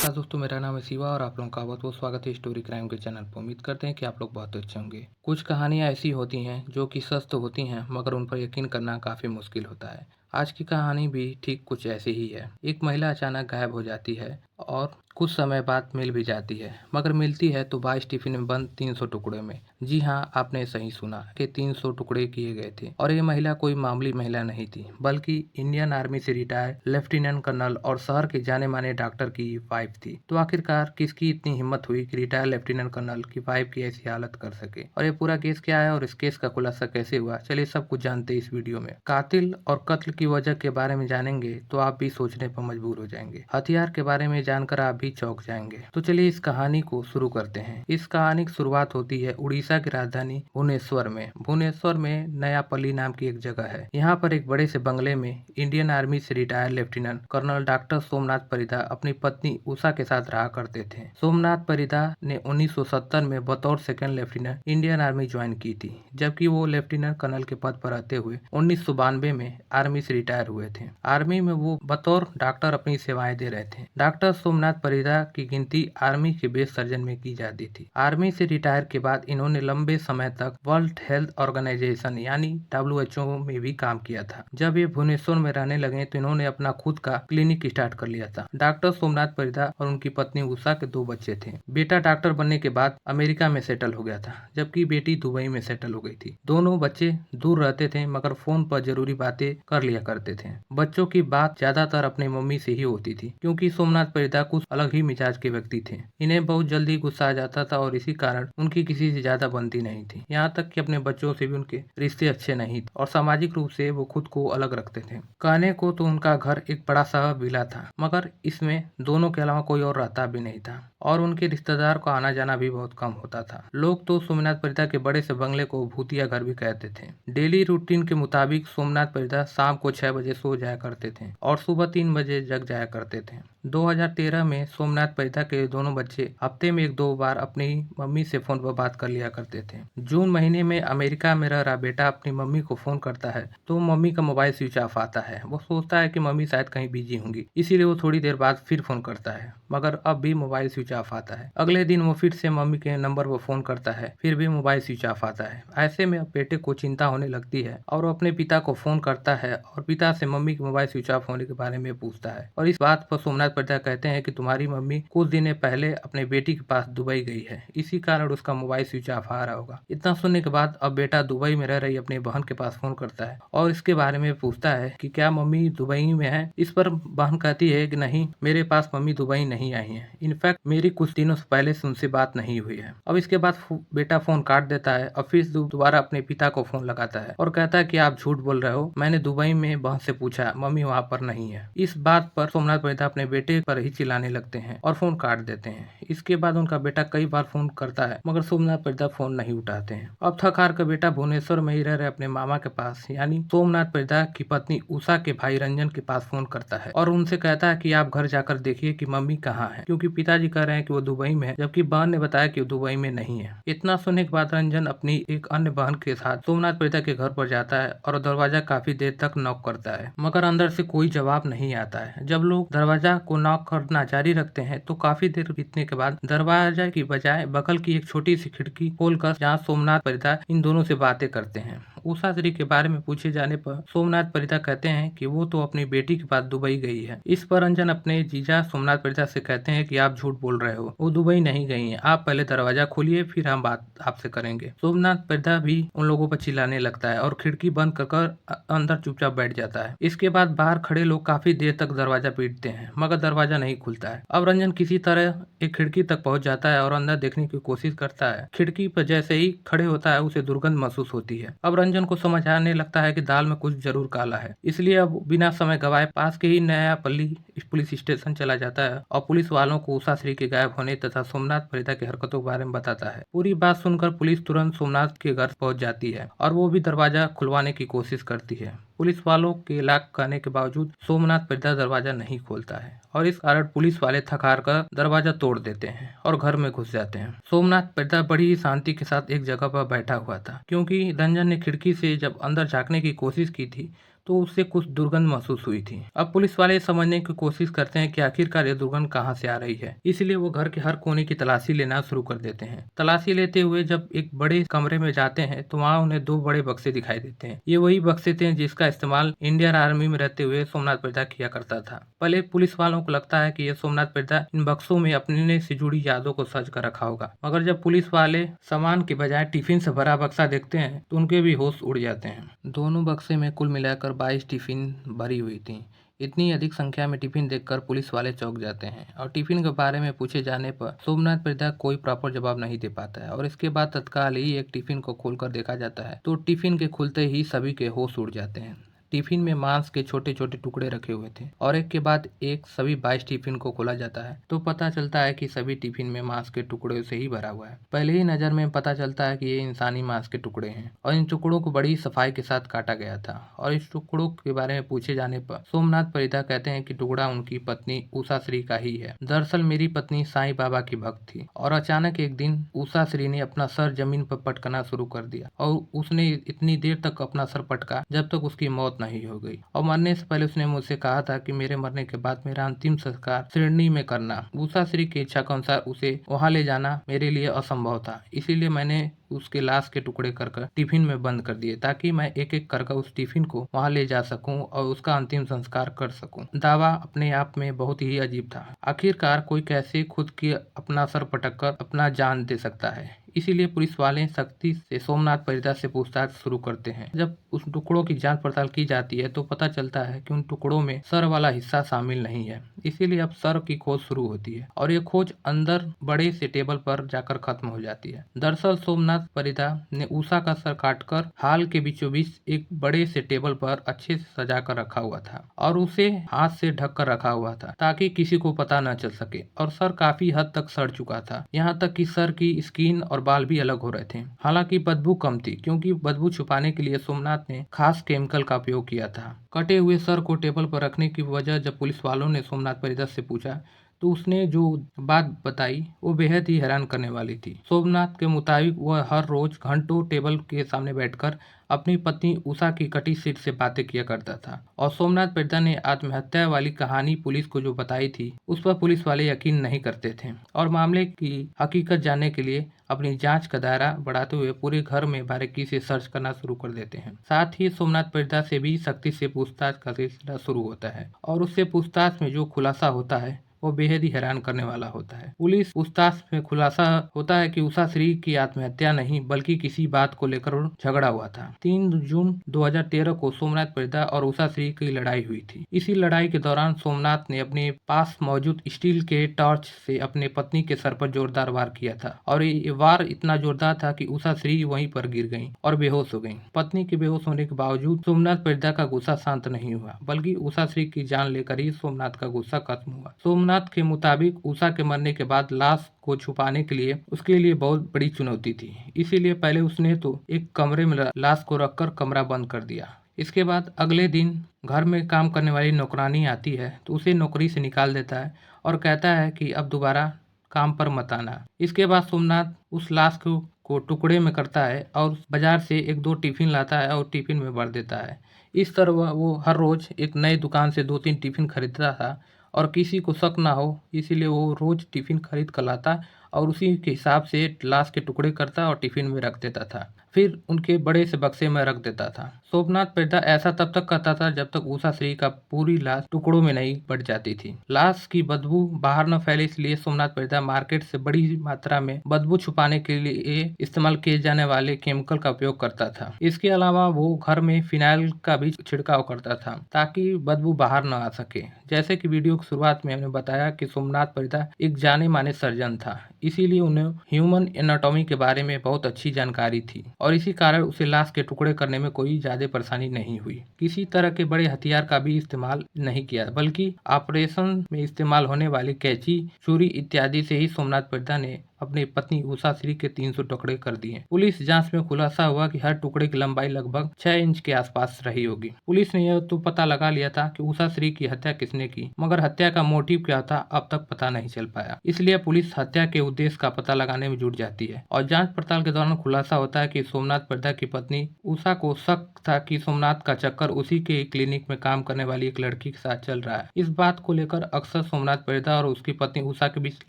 नमस्कार दोस्तों, मेरा नाम है शिवा और आप लोगों का बहुत बहुत स्वागत है स्टोरी क्राइम के चैनल पर। उम्मीद करते हैं कि आप लोग बहुत अच्छे होंगे। कुछ कहानियाँ ऐसी होती हैं जो कि सच तो होती हैं मगर उन पर यकीन करना काफ़ी मुश्किल होता है। आज की कहानी भी ठीक कुछ ऐसी ही है। एक महिला अचानक गायब हो जाती है और कुछ समय बाद मिल भी जाती है, मगर मिलती है तो 22 टिफिन में बंद 300 टुकड़े में। जी हाँ, आपने सही सुना कि 300 टुकड़े किए गए थे। और ये महिला कोई मामूली महिला नहीं थी, बल्कि इंडियन आर्मी से रिटायर लेफ्टिनेंट कर्नल और शहर के जाने माने डॉक्टर की वाइफ थी। तो आखिरकार किसकी इतनी हिम्मत हुई कि रिटायर लेफ्टिनेंट कर्नल की वाइफ की ऐसी हालत कर सके, और ये पूरा केस क्या है और इस केस का खुलासा कैसे हुआ, चलिए सब कुछ जानते हैं इस वीडियो में। कातिल और कत्ल की वजह के बारे में जानेंगे तो आप भी सोचने पर मजबूर हो जाएंगे। हथियार के बारे में जानकर आप भी चौंक जाएंगे। तो चलिए इस कहानी को शुरू करते हैं। इस कहानी की शुरुआत होती है उड़ीसा की राजधानी भुवनेश्वर में। भुवनेश्वर में नयापल्ली नाम की एक जगह है। यहाँ पर एक बड़े से बंगले में इंडियन आर्मी से retire lieutenant colonel doctor Somnath Parida अपनी पत्नी उषा के साथ रहा करते थे। सोमनाथ परिदा ने 1970 में बतौर second lieutenant Indian army join की थी, जबकि वो लेफ्टिनेंट कर्नल के पद पर रहते हुए 1992 में आर्मी से रिटायर हुए थे। आर्मी में वो बतौर डॉक्टर अपनी सेवाएं दे रहे थे। डॉक्टर सोमनाथ परिदा की गिनती आर्मी के बेस सर्जन में की जाती थी। आर्मी से रिटायर के बाद इन्होंने लंबे समय तक वर्ल्ड हेल्थ ऑर्गेनाइजेशन यानी WHO में भी काम किया था। जब ये भुवनेश्वर में रहने लगे तो इन्होंने अपना खुद का क्लिनिक स्टार्ट कर लिया था। डॉक्टर सोमनाथ परिदा और उनकी पत्नी उषा के 2 बच्चे थे। बेटा डॉक्टर बनने के बाद अमेरिका में सेटल हो गया था, जबकि बेटी दुबई में सेटल हो गई थी। दोनों बच्चे दूर रहते थे मगर फोन पर जरूरी बातें कर लिया करते थे। बच्चों की बात ज्यादातर अपने मम्मी से ही होती थी, क्योंकि सोमनाथ परिदा कुछ अलग ही मिजाज के व्यक्ति थे। इन्हें बहुत जल्दी गुस्सा आ जाता था और इसी कारण उनकी किसी से ज्यादा बनती नहीं थी। यहाँ तक कि अपने बच्चों से भी उनके रिश्ते अच्छे नहीं थे और सामाजिक रूप से वो खुद को अलग रखते थे। कहने को तो उनका घर एक बड़ा सा विला था, मगर इसमें दोनों के अलावा कोई और रहता भी नहीं था और उनके रिश्तेदार को आना जाना भी बहुत कम होता था। लोग तो सोमनाथ परिदा के बड़े से बंगले को भूतिया घर भी कहते थे। डेली रूटीन के मुताबिक सोमनाथ परिदा शाम को 6 बजे सो जाया करते थे और सुबह 3 बजे जग जाया करते थे। 2013 में सोमनाथ परिदा के दोनों बच्चे हफ्ते में 1-2 बार अपनी मम्मी से फोन पर बात कर लिया करते थे। जून महीने में अमेरिका में रह रहा बेटा अपनी मम्मी को फोन करता है तो मम्मी का मोबाइल स्विच ऑफ आता है। वो सोचता है कि मम्मी शायद कहीं बिजी होंगी, इसीलिए वो थोड़ी देर बाद फिर फोन करता है, मगर अब भी मोबाइल स्विच ऑफ आता है। अगले दिन वो फिर से मम्मी के नंबर पर फोन करता है, फिर भी मोबाइल स्विच ऑफ आता है। ऐसे में अब बेटे को चिंता होने लगती है और वो अपने पिता को फोन करता है और पिता से मम्मी के मोबाइल स्विच ऑफ होने के बारे में पूछता है। और इस बात पर सोमनाथ परिदा कहते हैं कि तुम्हारी मम्मी कुछ दिन पहले अपने बेटी के पास दुबई गई है, इसी कारण उसका मोबाइल स्विच ऑफ आ रहा होगा। इतना सुनने के बाद अब बेटा दुबई में रह रही अपनी बहन के पास फोन करता है और इसके बारे में पूछता है कि क्या मम्मी दुबई में है। इस पर बहन कहती है कि नहीं, मेरे पास मम्मी दुबई नहीं आई है। इनफैक्ट मेरी कुछ दिनों से पहले से उनसे बात नहीं हुई है। अब इसके बाद बेटा फोन काट देता है और फिर दोबारा अपने पिता को फोन लगाता है और कहता है कि आप झूठ बोल रहे हो, मैंने दुबई में बहन से पूछा, मम्मी वहाँ पर नहीं है। इस बात पर सोमनाथ परिदा अपने बेटे पर ही चिल्लाने लगते हैं और फोन काट देते हैं। इसके बाद उनका बेटा कई बार फोन करता है मगर सोमनाथ परिदा फोन नहीं उठाते हैं। अब थक हार कर बेटा भुवनेश्वर में ही रह रहे अपने मामा के पास यानी सोमनाथ परिदा की पत्नी उषा के भाई रंजन के पास फोन करता है और उनसे कहता है कि आप घर जाकर देखिए कि मम्मी कहाँ है, क्योंकि पिताजी कह रहे हैं कि वो दुबई में है, जबकि बहन ने बताया कि वो दुबई में नहीं है। इतना सुनने के बाद रंजन अपनी एक अन्य बहन के साथ सोमनाथ परिदा के घर पर जाता है और दरवाजा काफी देर तक नॉक करता है, मगर अंदर से कोई जवाब नहीं आता है। जब लोग दरवाजा को नॉक करना जारी रखते हैं तो काफी देर बीतने के बाद दरवाजा की बजाय बगल की एक छोटी सी खिड़की खोलकर जहाँ सोमनाथ परिदा इन दोनों से बातें करते हैं। उषा श्री के बारे में पूछे जाने पर सोमनाथ परिदा कहते हैं कि वो तो अपनी बेटी के पास दुबई गई है। इस पर रंजन अपने जीजा सोमनाथ परिदा से कहते हैं कि आप झूठ बोल रहे हो, वो दुबई नहीं गई है, आप पहले दरवाजा खोलिए फिर हम बात आपसे करेंगे। सोमनाथ परिदा भी उन लोगों पर चिल्लाने लगता है और खिड़की बंद कर अंदर चुपचाप बैठ जाता है। इसके बाद बाहर खड़े लोग काफी देर तक दरवाजा पीटते हैं मगर दरवाजा नहीं खुलता है। अब रंजन किसी तरह एक खिड़की तक पहुंच जाता है और अंदर देखने की कोशिश करता है। खिड़की पर जैसे ही खड़े होता है उसे दुर्गंध महसूस होती है। अब रंजन को समझ आने लगता है कि दाल में कुछ जरूर काला है, इसलिए अब बिना समय गवाए पास के ही नयापल्ली पुलिस स्टेशन चला जाता है और पुलिस वालों को उषा श्री के गायब होने तथा सोमनाथ परिदा की हरकतों के बारे में बताता है। पूरी बात सुनकर पुलिस तुरंत सोमनाथ के घर पहुंच जाती है और वो भी दरवाजा खुलवाने की कोशिश करती है। पुलिस वालों के लाख कहने के बावजूद सोमनाथ परिदा दरवाजा नहीं खोलता है और इस कारण पुलिस वाले थक हार कर दरवाजा तोड़ देते हैं और घर में घुस जाते हैं। सोमनाथ परिदा बड़ी ही शांति के साथ एक जगह पर बैठा हुआ था, क्योंकि रंजन ने खिड़की से जब अंदर झांकने की कोशिश की थी तो उससे कुछ दुर्गंध महसूस हुई थी। अब पुलिस वाले समझने की कोशिश करते हैं कि आखिरकार ये दुर्गंध कहाँ से आ रही है, इसलिए वो घर के हर कोने की तलाशी लेना शुरू कर देते हैं। तलाशी लेते हुए जब एक बड़े कमरे में जाते हैं तो वहाँ उन्हें 2 बड़े बक्से दिखाई देते हैं। ये वही बक्से थे जिसका इस्तेमाल इंडियन आर्मी में रहते हुए सोमनाथ परिदा किया करता था। पहले पुलिस वालों को लगता है कि ये सोमनाथ परिदा इन बक्सों में अपने से जुड़ी यादों को सज कर रखा होगा, मगर जब पुलिस वाले सामान के बजाय टिफिन से भरा बक्सा देखते हैं तो उनके भी होश उड़ जाते हैं। दोनों बक्से में कुल मिलाकर 22 टिफिन भरी हुई थी। इतनी अधिक संख्या में टिफिन देखकर पुलिस वाले चौंक जाते हैं और टिफिन के बारे में पूछे जाने पर सोमनाथ परिदा कोई प्रॉपर जवाब नहीं दे पाता है और इसके बाद तत्काल ही एक टिफिन को खोलकर देखा जाता है तो टिफिन के खुलते ही सभी के होश उड़ जाते हैं। टिफिन में मांस के छोटे छोटे टुकड़े रखे हुए थे और एक के बाद एक सभी 22 टिफिन को खोला जाता है तो पता चलता है कि सभी टिफिन में मांस के टुकड़े से ही भरा हुआ है। पहले ही नजर में पता चलता है कि ये इंसानी मांस के टुकड़े हैं और इन टुकड़ों को बड़ी सफाई के साथ काटा गया था। और इस टुकड़ों के बारे में पूछे जाने पर सोमनाथ परिदा कहते हैं कि टुकड़ा उनकी पत्नी उषा श्री का ही है। दरअसल मेरी पत्नी साईं बाबा की भक्त थी और अचानक एक दिन उषा श्री ने अपना सर जमीन पर पटकना शुरू कर दिया और उसने इतनी देर तक अपना सर पटका जब तक उसकी मौत नहीं हो गई और मरने से पहले उसने मुझसे कहा था कि मेरे मरने के बाद मेरा अंतिम संस्कार श्रीनी में करना। उषा श्री की इच्छा के अनुसार उसे वहां ले जाना मेरे लिए असंभव था, इसीलिए मैंने उसके लाश के टुकड़े कर टिफिन में बंद कर दिए ताकि मैं एक एक करके उस टिफिन को वहां ले जा सकूं और उसका अंतिम संस्कार कर सकूं। दावा अपने आप में बहुत ही अजीब था। आखिरकार कोई कैसे खुद की अपना सर पटक कर अपना जान दे सकता है। इसीलिए पुलिस वाले सख्ती से सोमनाथ परिदा से पूछताछ शुरू करते हैं। जब उस टुकड़ों की जांच पड़ताल की जाती है तो पता चलता है कि उन टुकड़ों में सर वाला हिस्सा शामिल नहीं है। इसीलिए अब सर की खोज शुरू होती है और ये खोज अंदर बड़े से टेबल पर जाकर खत्म हो जाती है। दरअसल सोमनाथ परिदा ने उषा का सर काटकर हाल के बीचों बीच एक बड़े से टेबल पर अच्छे से सजा कर रखा हुआ था और उसे हाथ से ढक कर रखा हुआ था ताकि किसी को पता न चल सके। और सर काफी हद तक सड़ चुका था, यहाँ तक कि सर की स्किन और बाल भी अलग हो रहे थे। हालांकि बदबू कम थी क्योंकि बदबू छुपाने के लिए सोमनाथ ने खास केमिकल का उपयोग किया था। कटे हुए सर को टेबल पर रखने की वजह जब पुलिस वालों ने सोमनाथ परिदा से पूछा तो उसने जो बात बताई वो बेहद ही हैरान करने वाली थी। सोमनाथ के मुताबिक वह हर रोज घंटों टेबल के सामने बैठकर अपनी पत्नी उषा की कटी सीट से बातें किया करता था और सोमनाथ परिदा ने आत्महत्या वाली कहानी पुलिस को जो बताई थी उस पर पुलिस वाले यकीन नहीं करते थे और मामले की हकीकत जानने के लिए अपनी जांच का दायरा बढ़ाते हुए पूरे घर में बारीकी से सर्च करना शुरू कर देते हैं। साथ ही सोमनाथ परिदा से भी सख्ती से पूछताछ का सिलसिला शुरू होता है और उससे पूछताछ में जो खुलासा होता है वो बेहद ही हैरान करने वाला होता है। पुलिस पूछताछ में खुलासा होता है कि उषा श्री की आत्महत्या नहीं बल्कि किसी बात को लेकर झगड़ा हुआ था। 3 जून 2013 को सोमनाथ परिदा और उषा श्री की लड़ाई हुई थी। इसी लड़ाई के दौरान सोमनाथ ने अपने पास मौजूद स्टील के टॉर्च से अपने पत्नी के सर पर जोरदार वार किया था और ये वार इतना जोरदार था कि उषा श्री वहीं पर गिर गयी और बेहोश हो गयी। पत्नी के बेहोश होने के बावजूद सोमनाथ परिदा का गुस्सा शांत नहीं हुआ बल्कि उषा श्री की जान लेकर ही सोमनाथ का गुस्सा खत्म हुआ। सोमनाथ के मुताबिक उषा के मरने के बाद लाश को छुपाने के लिए उसके लिए बहुत बड़ी चुनौती थी, इसीलिए पहले उसने तो एक कमरे में लाश को रखकर कमरा बंद कर दिया। इसके बाद अगले दिन घर में काम करने वाली नौकरानी आती है तो उसे नौकरी से निकाल देता है और कहता है कि अब दोबारा काम पर मत आना। इसके बाद सोमनाथ उस लाश को टुकड़े में करता है और बाजार से 1-2 टिफिन लाता है और टिफिन में भर देता है। इस तरह वो हर रोज एक नई दुकान से 2-3 टिफिन खरीदता था और किसी को शक ना हो इसीलिए वो रोज टिफिन खरीद कर लाता और उसी के हिसाब से लाश के टुकड़े करता और टिफिन में रख देता था, फिर उनके बड़े से बक्से में रख देता था। सोमनाथ परिदा ऐसा तब तक करता था जब तक उषा श्री का पूरी लाश टुकड़ों में नहीं बट जाती थी। लाश की बदबू बाहर न फैले इसलिए सोमनाथ परिदा मार्केट से बड़ी मात्रा में बदबू छुपाने के लिए इस्तेमाल किए जाने वाले केमिकल का उपयोग करता था। इसके अलावा वो घर में फिनाइल का भी छिड़काव करता था ताकि बदबू बाहर न आ सके। जैसे कि वीडियो की शुरुआत में हमने बताया कि सोमनाथ परिदा एक जाने माने सर्जन था, इसीलिए उन्हें ह्यूमन एनाटॉमी के बारे में बहुत अच्छी जानकारी थी और इसी कारण उसे लाश के टुकड़े करने में कोई ज्यादा परेशानी नहीं हुई। किसी तरह के बड़े हथियार का भी इस्तेमाल नहीं किया बल्कि ऑपरेशन में इस्तेमाल होने वाली कैंची, छुरी इत्यादि से ही सोमनाथ परिदा ने अपनी पत्नी उषा श्री के 300 टुकड़े कर दिए। पुलिस जांच में खुलासा हुआ कि हर टुकड़े की लंबाई लगभग 6 इंच के आसपास रही होगी। पुलिस ने यह तो पता लगा लिया था कि उषा श्री की हत्या किसने की, मगर हत्या का मोटिव क्या था अब तक पता नहीं चल पाया। इसलिए पुलिस हत्या के उद्देश्य का पता लगाने में जुट जाती है और जांच पड़ताल के दौरान खुलासा होता है कि सोमनाथ परिदा की पत्नी उषा को शक था कि सोमनाथ का चक्कर उसी के क्लिनिक में काम करने वाली एक लड़की के साथ चल रहा है। इस बात को लेकर अक्सर सोमनाथ परिदा और उसकी पत्नी उषा के बीच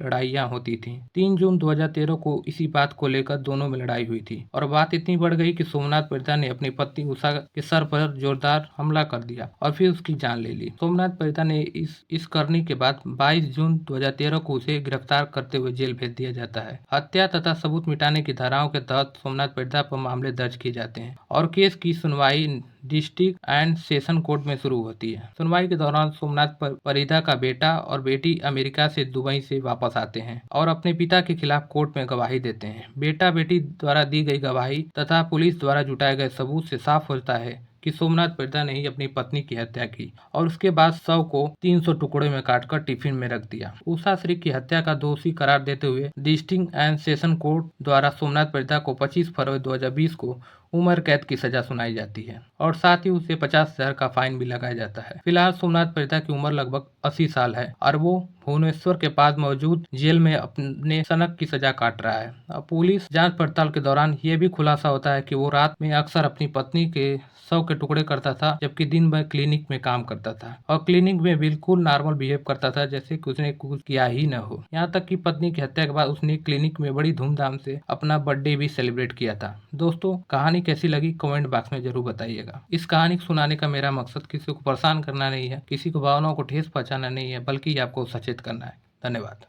लड़ाइयाँ होती थी। 3 जून 2013 को इसी बात को लेकर दोनों में लड़ाई हुई थी और बात इतनी बढ़ गई कि सोमनाथ परिदा ने अपनी पत्नी उषा के सर पर जोरदार हमला कर दिया और फिर उसकी जान ले ली। सोमनाथ परिदा ने इस करने के बाद 22 जून 2013 को उसे गिरफ्तार करते हुए जेल भेज दिया जाता है। हत्या तथा सबूत मिटाने की धाराओं के तहत सोमनाथ परिदा पर मामले दर्ज किए जाते हैं और केस की सुनवाई डिस्ट्रिक्ट एंड सेशन कोर्ट में शुरू होती है। सुनवाई के दौरान सोमनाथ परिदा का बेटा और बेटी अमेरिका से दुबई से वापस आते हैं और अपने पिता के खिलाफ कोर्ट में गवाही देते हैं। बेटा बेटी द्वारा दी गई गवाही तथा पुलिस द्वारा जुटाए गए सबूत से साफ होता है कि सोमनाथ परिदा ने ही अपनी पत्नी की हत्या की और उसके बाद शव को 300 टुकड़े में काटकर टिफिन में रख दिया। उषा श्री की हत्या का दोषी करार देते हुए डिस्ट्रिक्ट एंड सेशन कोर्ट द्वारा सोमनाथ परिदा को 25 फरवरी 2020 को उम्र कैद की सजा सुनाई जाती है और साथ ही उसे 50,000 का फाइन भी लगाया जाता है। फिलहाल सोमनाथ परिदा की उम्र लगभग 80 साल है और वो भुवनेश्वर के पास मौजूद जेल में अपने सनक की सजा काट रहा है। अब पुलिस जांच पड़ताल के दौरान ये भी खुलासा होता है कि वो रात में अक्सर अपनी पत्नी के शव के टुकड़े करता था, जबकि दिन भर क्लिनिक में काम करता था और क्लिनिक में बिल्कुल नॉर्मल बिहेव करता था, जैसे कि उसने कुछ किया ही न हो। यहाँ तक कि पत्नी की हत्या के बाद उसने क्लिनिक में बड़ी धूमधाम से अपना बर्थडे भी सेलिब्रेट किया था। दोस्तों, कहानी कैसी लगी कमेंट बॉक्स में जरूर बताइएगा। इस कहानी को सुनाने का मेरा मकसद किसी को परेशान करना नहीं है, किसी को भावनाओं को ठेस पहुंचाना नहीं है, बल्कि आपको सचेत करना है। धन्यवाद।